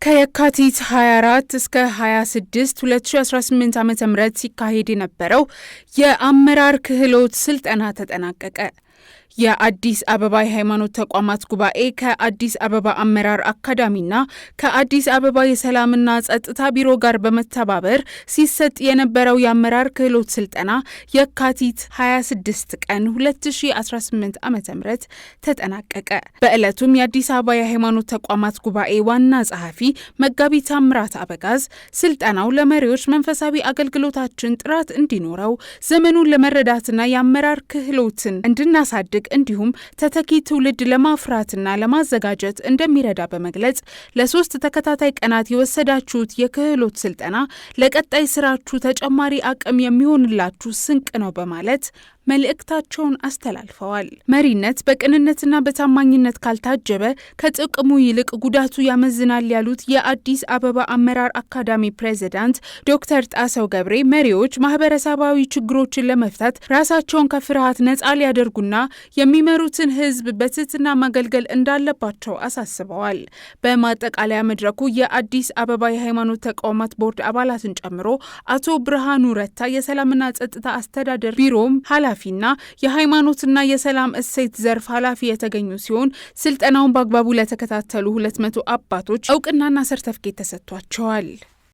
ከየካቲት 24 እስከ 26 2018 ዓ.ም ሲካሄድ የነበረው የአመራር ክህሎት ስልጠና ተጠናቀቀ። የአዲስ አበባ የሃይማኖት ተቋማት ጉባኤ ከአዲስ አበባ አመራር አካዳሚና ከአዲስ አበባ የሰላምና ጸጥታ ቢሮ ጋር በመተባበር ሲሰጥ የነበረው የአመራር ክህሎት ስልጠና የካቲት 26 ቀን 2018 ዓ.ም ተጠናቀቀ። በዕለቱም የአዲስ አበባ የሃይማኖት ተቋማት ጉባኤ ዋና ጸሐፊ መጋቢ ታምራት አበጋዝ ስልጠናው ለመሪዎች መንፈሳዊ አገልግሎታችን ጥራት እንዲኖረው ዘመኑን ለመረዳትና የአመራር ክህሎትን እንድናሳድግ እንዲሁም ተተኪ ትውልድ ለማፍራትና ለማዘጋጀት እንደሚረዳ በመግለጽ ለ3 ተከታታይ ቀናት የወሰዳችሁት የክህሎት ስልጠና ለቀጣይ ስራችሁ ተጨማሪ አቅም የሚሆንላችሁ ስንቅ ነው በማለት መልእክታቸውን አስተላልፈዋል። መሪነት በቅንነትና በታማኝነት ካልታጀበ ከጥቅሙ ይልቅ ጉዳቱ ያመዝናል ያሉት የአዲስ አበባ አመራር አካዳሚ ፕሬዝዳንት ዶክተር ጣሰው ገብሬ መሪዎች ማህበረሰባዊ ችግሮችን ለመፍታት ራሳቸውን ከፍርሃት ነፃ ሊያደርጉና የሚመሩትን ሕዝብ በትህትና ማገልገል እንዳለባቸው አሳስበዋል። በማጠቃለያ መድረኩ የአዲስ አበባ የሃይማኖት ተቋማት ቦርድ አባላትን ጨምሮ አቶ ብርሃኑ ረታ የሰላምና ጸጥታ አስተዳደር ቢሮም ኃላፊና የሃይማኖትና የሰላም እሴት ዘርፍ ኃላፊ የተገኙ ሲሆን ስልጠናውን በአግባቡ ለተከታተሉ 200 አባቶች እውቅናና ሰርተፍኬት ተሰጥቷቸዋል።